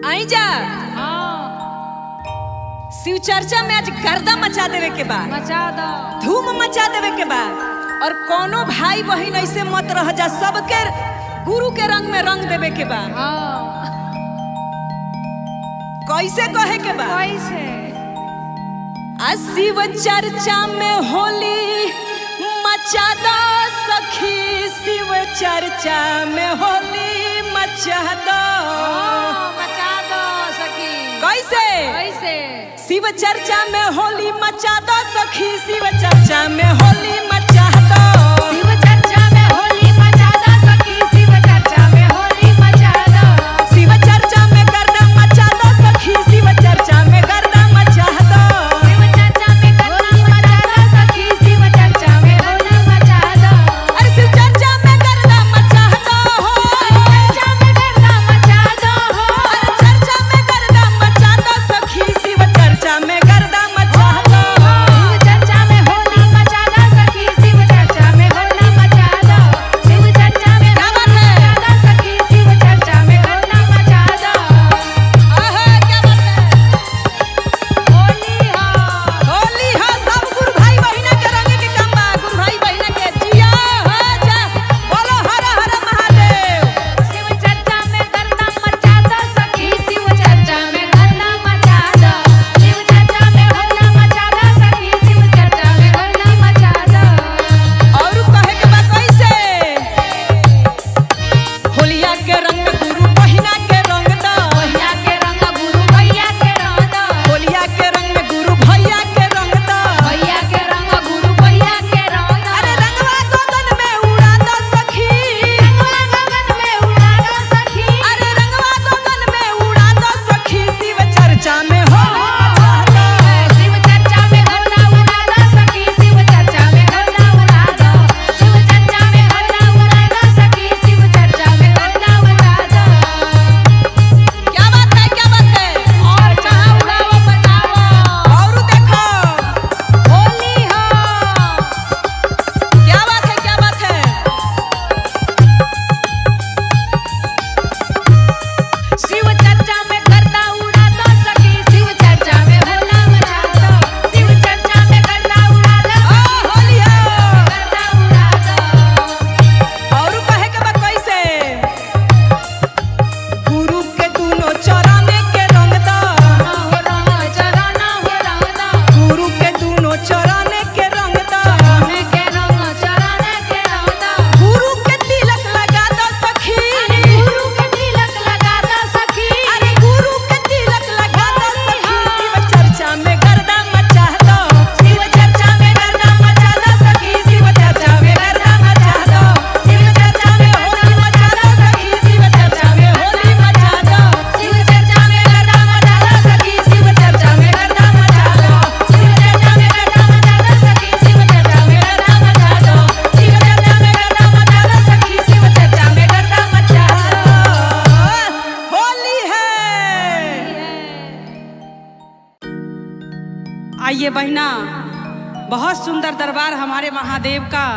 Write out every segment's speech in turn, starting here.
आई जा शिव चर्चा में आज गर्दा मचा देवे के बाद, मचा दो, धूम मचा देवे के बाद। और कोनो भाई बहन ऐसे मत रह जा, सबके गुरु के रंग में रंग देवे के बाद। कैसे कहे के बाद? कैसे? शिव चर्चा में होली मचा दो सखी, शिव चर्चा में होली मचा दो, मचा दो सखी। कैसे? कैसे? शिव चर्चा में होली मचा दो सखी, शिव चर्चा में होली मचा दो, शिव चर्चा में होली मचा दो सखी, शिव चर्चा में होली मचा दो, शिव चर्चा में गर्दा मचा दो सखी, शिव चर्चा में गर्दा मचा दो, शिव चर्चा में होली मचा दो सखी, शिव चर्चा में होली मचा दो। अरे शिव चर्चा में गर्दा मचा दो हो, चर्चा में गर्दा मचा दो हो, अरे चर्चा में गर्दा मचा दो सखी, शिव चर्चा में गर्दा मचा दो, शिव चर्चा में होली मचा दो सखी, शिव चर्चा में होली मचा दो, शिव चर्चा में होली मचा दो सखी, शिव चर्चा में होली मचा दो। आहा क्या बात है। होली हो, होली हो, सब गुरु भाई बहिना के रंग के काम बा, गुरु भाई बहिना के जिया हो जा, बोलो हर हर महादेव। शिव चर्चा में गर्दा मचा दो सखी, शिव चर्चा में गर्दा मचा दो, शिव चर्चा में होली मचा दो सखी, शिव चर्चा में होली मचा दो। और कहे के बा कैसे? होलिया के रंग में गुरु बहिना के रंग दो, भैया के रंग गुरु भैया के रंग दो, होलिया के रंग में गुरु भैया के रंग दो, भैया के रंग गुरु भैया के रंग दो। अरे रंगवा गगन में उड़ा दो सखी, रंगवा गगन में उड़ा दो सखी, अरे रंगवा गगन में उड़ा दो सखी, शिव चर्चा में होली मचा दो, शिव चर्चा में होला उड़ा दो सखी, शिव चर्चा में होला उड़ा दो, शिव चर्चा में होला उड़ा दो सखी, शिव चर्चा में होला उड़ा दो। क्या बात है, क्या बात है। और कहाँ उड़ाओ बजाओ, और देखो होली हो, क्या बात है, क्या बात है। शिव चर्चा में गर्दा उड़ा दो सखी, शिव चर्चा में होला मचा दो, शिव चर्चा में गर्दा उड़ा दो सखी, होलिया गर्दा उड़ा दो। और कहे के बा कैसे? गुरु के दोनों चरण के रंग दो, हो रंग चरण हो रंग दो, गुरु के दोनों चरण के रंग दो, चरण के रंग चरण के रंग दो। गुरु के तिलक लगा दो सखी, गुरु के तिलक लगा दो सखी, अरे गुरु के तिलक लगा दो सखी, शिव चर्चा में गर्दा मचा दो, शिव चर्चा में गर्दा मचा दो सखी, शिव चर्चा में गर्दा मचा दो, शिव चर्चा में होली मचा दो सखी, शिव चर्चा में होली मचा दो, शिव चर्चा में गर्दा मचा दो सखी, शिव चर्चा में गर्दा मचा दो, शिव चर्चा में गर्दा मचा दो सखी, शिव चर्चा में गर्दा मचा दो, शिव चर्चा में गर्दा मचा दो सखी, शिव चर्चा में गर्दा मचा दो। होली है। आइए बहना, बहुत सुंदर दरबार हमारे महादेव का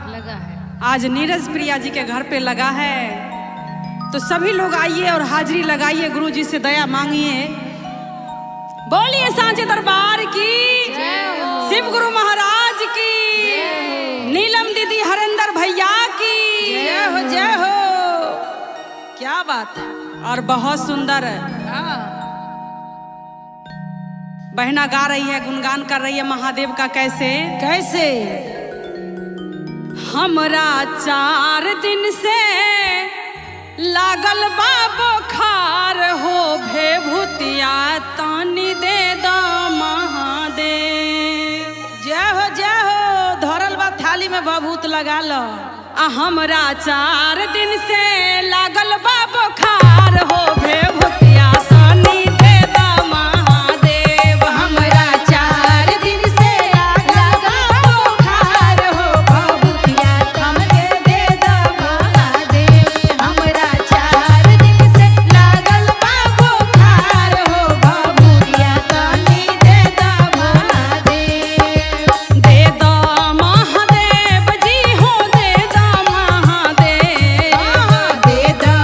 लगा है, आज नीरज प्रिया जी के घर पे लगा है, तो सभी लोग आइए और हाजिरी लगाइए, गुरु जी से दया मांगिए। बोलिए सांचे दरबार की, जय हो। शिव गुरु महाराज की, नीलम दीदी हरेंद्र भैया की, जय हो, जय हो। क्या बात है। और बहुत सुंदर बहना गा रही है, गुणगान कर रही है महादेव का। कैसे? कैसे? हमरा 4 दिन से लागल बा बुखार हो, भेभूतिया तानी दे दो महादेव। जय हो, जय हो। धरल बा थाली में भभूत लगा लो। हमरा 4 दिन से लागल बा बुखार हो, भेभूतिया तानी दे दो महादेव। हमरा 4 दिन से लगा बुखार हो, भभूतिया हमके दे दो महादेव। हमरा 4 दिन से लागल बा बुखार हो, भभूतिया तनी दे दो महादेव। दे दो महादेव जी हो, दे दो महादेव। दे दो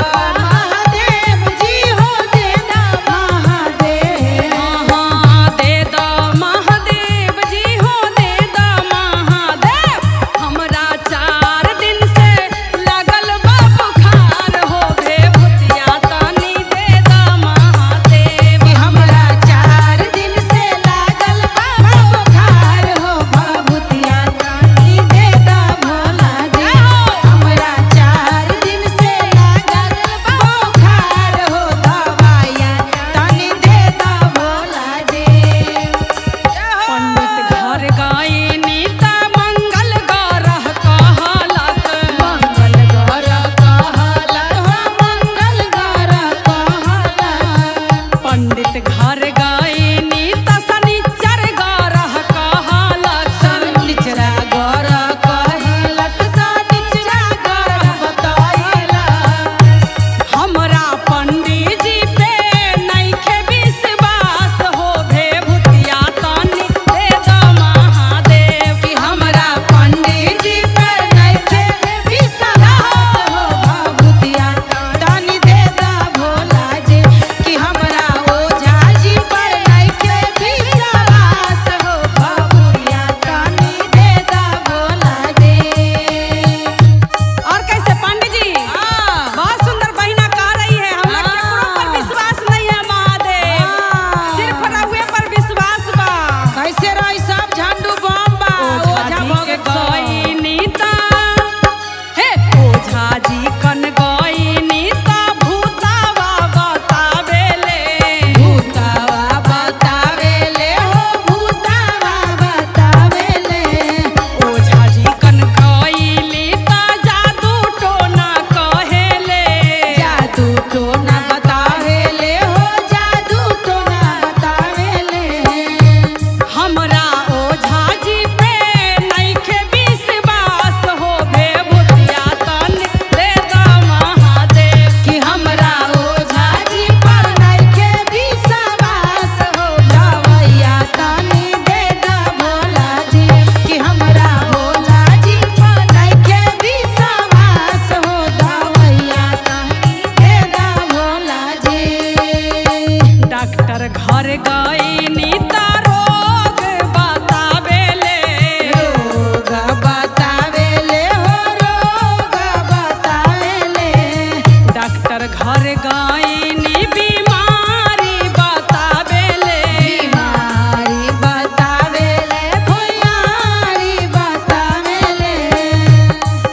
कईनी बीमारी बतावेले बीमारी बतावेले भैयारी बतावेले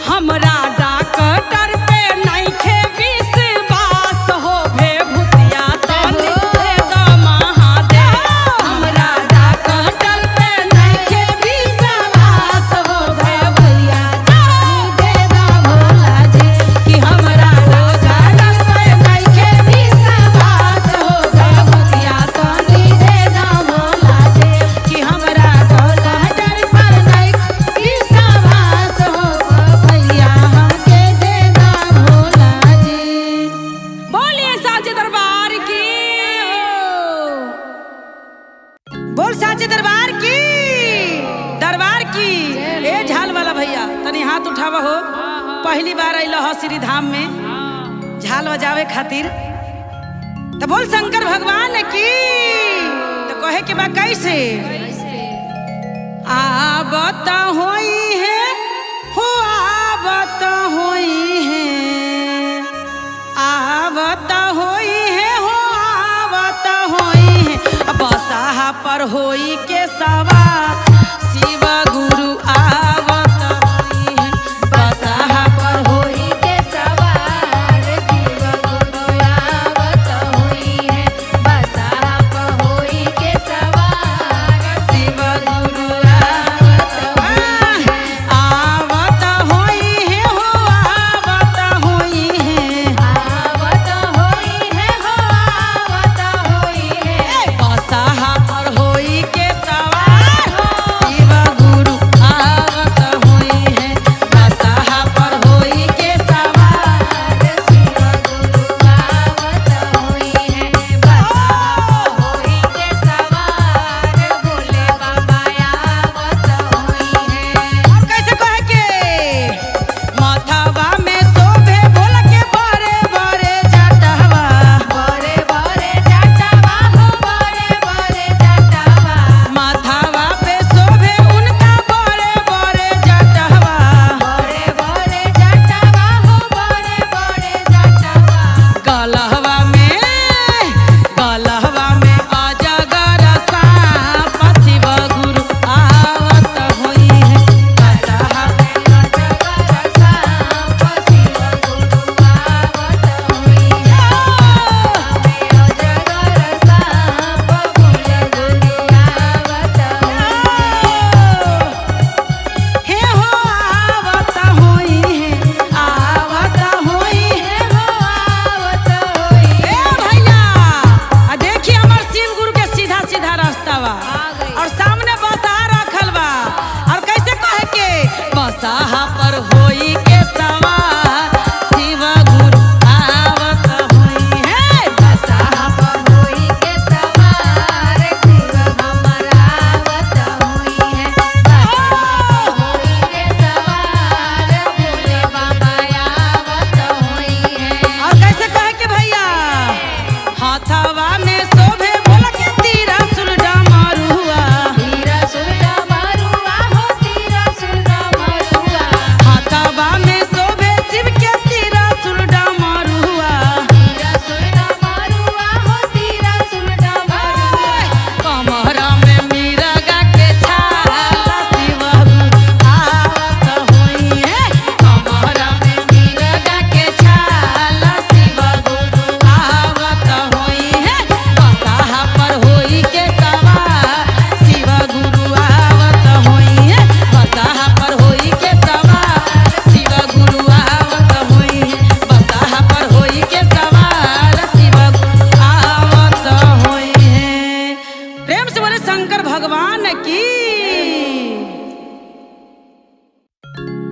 हमरा डॉक्टर पे नइखे विश्वास हो भे भूतिया तनी दे द महादेव हमरा डॉक्टर पे नइखे विश्वास हो भे भैया तनी दे दा भोला जी कि हमरा डॉक्टर पे नइखे विश्वास हो भे भैया तनी दे दा भोला जी कि हमरा डॉक्टर पर नइखे विश्वास हो भैया हमके दे दा भोला जी। बोलिए साचे दरबार की बोल साचे दरबार की ए झाल वाला भैया तनी हाथ उठावा हो पहली बार अइलो हो श्री धाम में झाल बजावे खातिर तो बोल शंकर भगवान की तो कहे के बा कैसे आवत होई है हो आवत होई है आवत होई है हो आवत होई है बसहा पर होई के सवार शिव गुरु आवत होई है बसहा पर होई के सवार शिव गुरु आवत होई है बसहा पर होई के सवार शिव गुरु आवत होई है आवत होई है हो आवत होई है आवत होई है हो आवत होई है बसहा पर होई के सवार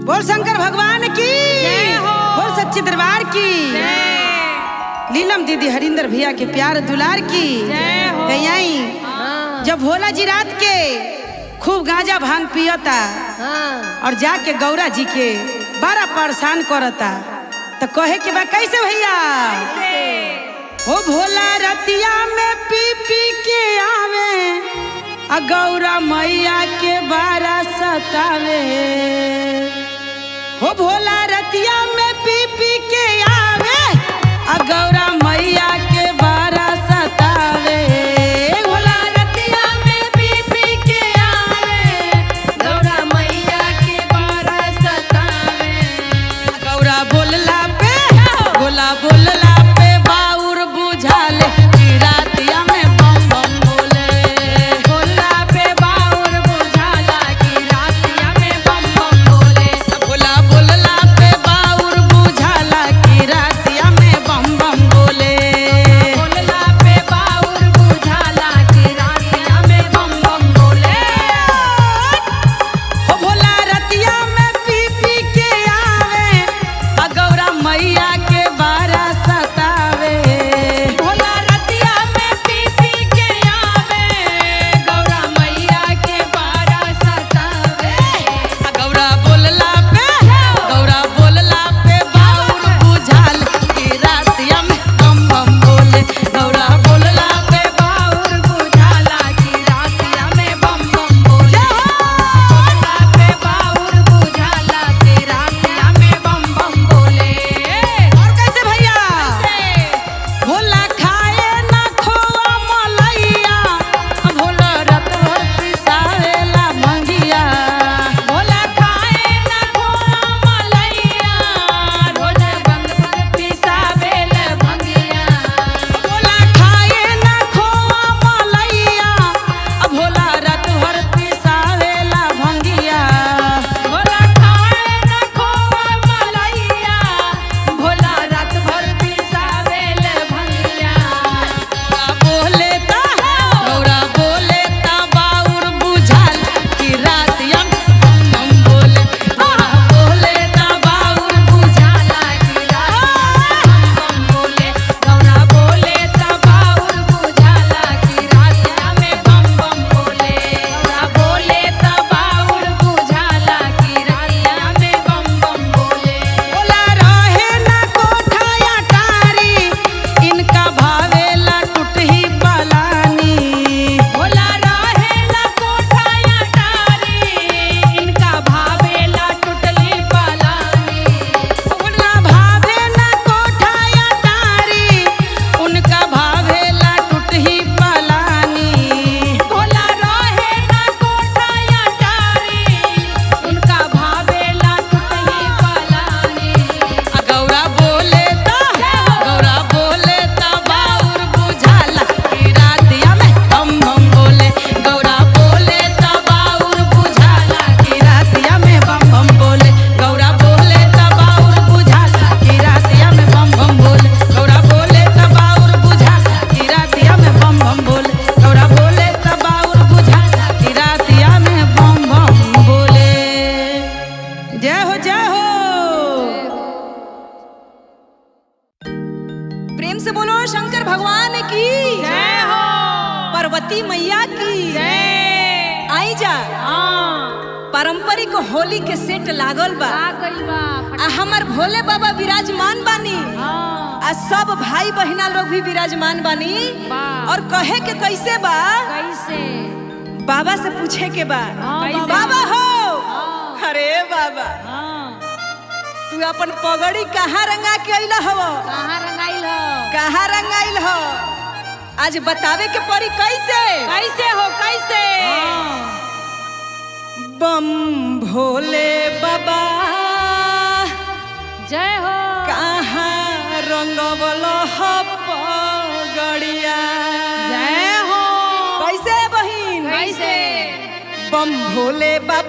बोल शंकर भगवान की जय हो। बोल सच्चे दरबार की लीलम दीदी हरिंदर भैया के प्यार दुलार की जय हो। गई जब भोला जी रात के खूब गांजा भांग पियता और जाके गौरा जी के बड़ा परेशान करता तो कहे के बा कैसे भैया हो भोला रतिया में पी पी के आवे आ गौरा मैया के बारा सतावे हो भोला रतिया में पी पी के आवे आ गौरा मैया शंकर भगवान की जय हो। पार्वती मैया की जय। आई जा हाँ पारंपरिक होली के सेट लागल बा आ गइल बा। आ हमर भोले बाबा विराजमान बानी हाँ आ सब भाई बहिना लोग भी विराजमान बानी बा। और कहे के कैसे बा कैसे? बाबा से पूछे के बा हाँ, कैसे? बाबा। बाबा हो हाँ। अरे बाबा हाँ तू अपन पगड़ी कहाँ रंगा के अइला हव कहाँ रंगाइल हो? कहाँ रंगाइल हो आज बतावे के पड़ी कैसे कैसे हो कैसे? बम भोले बाबा जय हो। कहाँ रंगवल ह पगड़िया जय हो। कैसे बहिन कैसे? बम भोले बाबा